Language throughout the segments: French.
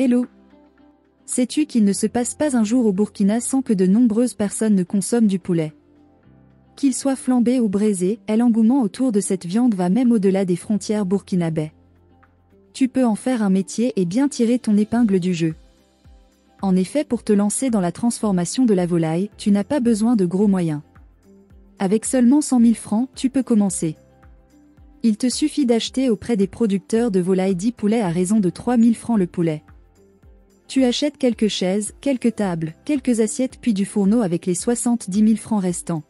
Hello! Sais-tu qu'il ne se passe pas un jour au Burkina sans que de nombreuses personnes ne consomment du poulet? Qu'il soit flambé ou braisé, l'engouement autour de cette viande va même au-delà des frontières burkinabais. Tu peux en faire un métier et bien tirer ton épingle du jeu. En effet, pour te lancer dans la transformation de la volaille, tu n'as pas besoin de gros moyens. Avec seulement 100 000 francs, tu peux commencer. Il te suffit d'acheter auprès des producteurs de volailles 10 poulets à raison de 3 000 francs le poulet. Tu achètes quelques chaises, quelques tables, quelques assiettes puis du fourneau avec les 70 000 francs restants.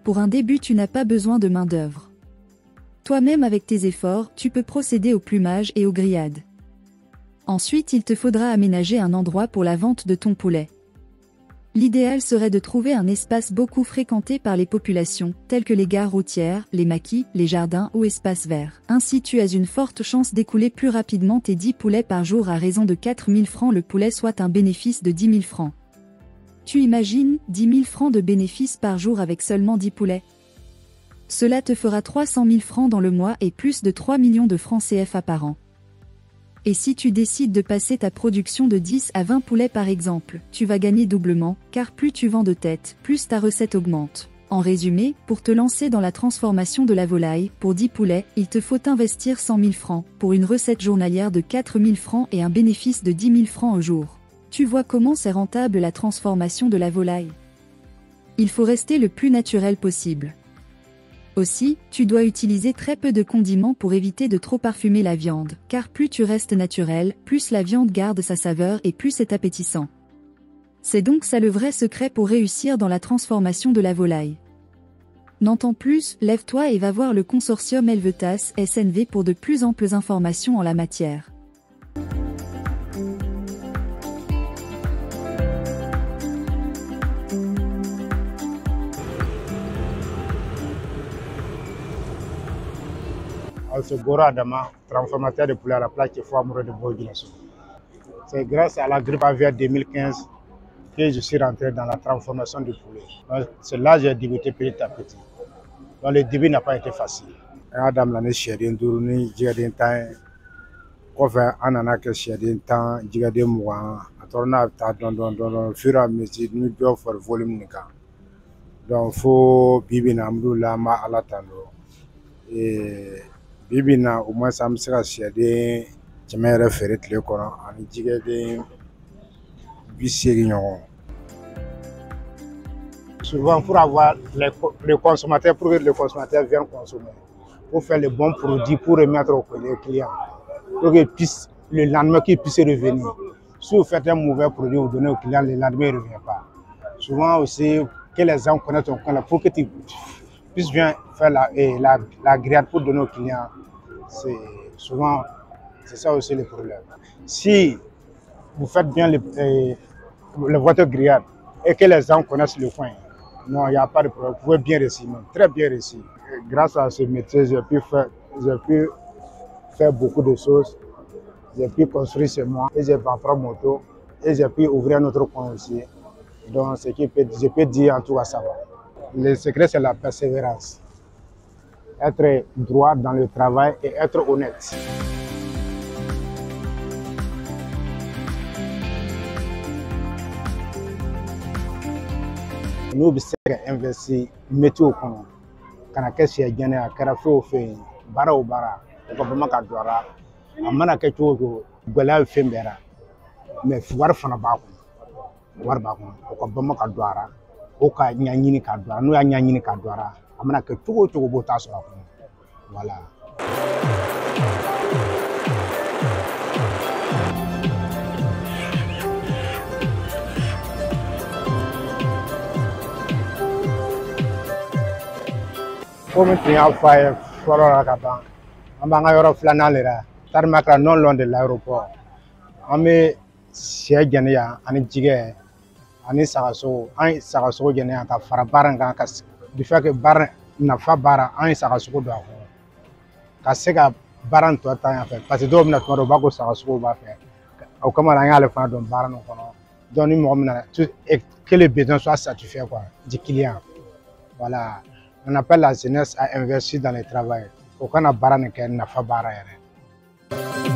Pour un début, tu n'as pas besoin de main-d'œuvre. Toi-même avec tes efforts, tu peux procéder au plumage et aux grillades. Ensuite, il te faudra aménager un endroit pour la vente de ton poulet. L'idéal serait de trouver un espace beaucoup fréquenté par les populations, tels que les gares routières, les maquis, les jardins ou espaces verts. Ainsi, tu as une forte chance d'écouler plus rapidement tes 10 poulets par jour à raison de 4 000 francs le poulet, soit un bénéfice de 10 000 francs. Tu imagines, 10 000 francs de bénéfices par jour avec seulement 10 poulets? Cela te fera 300 000 francs dans le mois et plus de 3 millions de francs CFA par an. Et si tu décides de passer ta production de 10 à 20 poulets par exemple, tu vas gagner doublement, car plus tu vends de têtes, plus ta recette augmente. En résumé, pour te lancer dans la transformation de la volaille, pour 10 poulets, il te faut investir 100 000 francs, pour une recette journalière de 4 000 francs et un bénéfice de 10 000 francs au jour. Tu vois comment c'est rentable la transformation de la volaille? Il faut rester le plus naturel possible. Aussi, tu dois utiliser très peu de condiments pour éviter de trop parfumer la viande, car plus tu restes naturel, plus la viande garde sa saveur et plus c'est appétissant. C'est donc ça le vrai secret pour réussir dans la transformation de la volaille. N'entends plus, lève-toi et va voir le consortium Helvetas SNV pour de plus amples informations en la matière. C'est Gora Adama, transformateur de poulet à la place de Fouamouro de Bourguilasso. C'est grâce à la grippe aviaire 2015 que je suis rentré dans la transformation du poulet. C'est là que j'ai débuté petit à petit. Donc le début n'a pas été facile. Adam l'a sɛden duuru ni jɛgɛden tan kɔfɛ an nana kɛ sɛden tan jɛgɛden mugan a tɔrɔ n'a bɛ taa dɔn fur et à mesure ni dɔ fɔri volume nin kan donc fo bibi na alhamdulillah an b'a ala tando bibi na au moins an bɛ se ka sɛden kɛmɛ yɛrɛ feere tile kɔnɔ ani jɛgɛden 80 ɲɔgɔn. Souvent, pour avoir les consommateurs, pour que les consommateurs viennent consommer, pour faire les bons produits, pour remettre aux clients, pour qu'ils puissent, le lendemain, qu'ils puissent revenir. Si vous faites un mauvais produit, vous donnez au client, le lendemain, il ne revient pas. Souvent aussi, que les gens connaissent ton compte, pour que tu puisses venir faire la grillade pour donner au client, c'est ça aussi le problème. Si vous faites bien votre grillade et que les gens connaissent le coin, non, il n'y a pas de problème. Vous pouvez bien réussir, même, très bien réussir. Grâce à ce métier, j'ai pu faire beaucoup de choses. J'ai pu construire chez moi et j'ai pu prendre moto et j'ai pu ouvrir notre coin aussi. Donc, je peux dire en tout cas ça va. Le secret, c'est la persévérance. Être droit dans le travail et être honnête. Nous avons investi météo kɔnɔ kana kɛ sɛ jɛnɛ a kɛra fɛn o fɛn baara o baara o ka bama ka don a la a mana kɛ cogo o cogo gɛlɛya bɛ fɛn bɛɛ la mais wari fana b'a kɔnɔ wari b'a kɔnɔ o ka bama ka don a la o ka ɲɛɲini ka don a la n'o y'a ɲɛɲini ka don a la a mana kɛ cogo o cogo b'o ta sɔrɔ a kɔnɔ voilà. Comme tu as fait fɔlɔ la ka ban an b'an ka yɔrɔ filanan de la Tarimakila non loin de l'aéroport an bɛ sɛ jɛni yan ani jɛgɛ ani sagasogo an ye sagasogo jɛni yan ka fara baara in kan ka du fait que baara nafa baara an ye sagasogo don a kɔnɔ ka se ka baara in tɔ ta yan fɛ parce que dɔw bɛna tuma dɔw u b'a ko sagasogo b'a fɛ o kama an y'ale fana dɔn baara in kɔnɔ donc ni mɔgɔ min nana que les besoins soient satisfaits quoi du client voilà. On appelle la jeunesse à investir dans le travail. Au kana baara nin kɛ nafa baara yɛrɛ.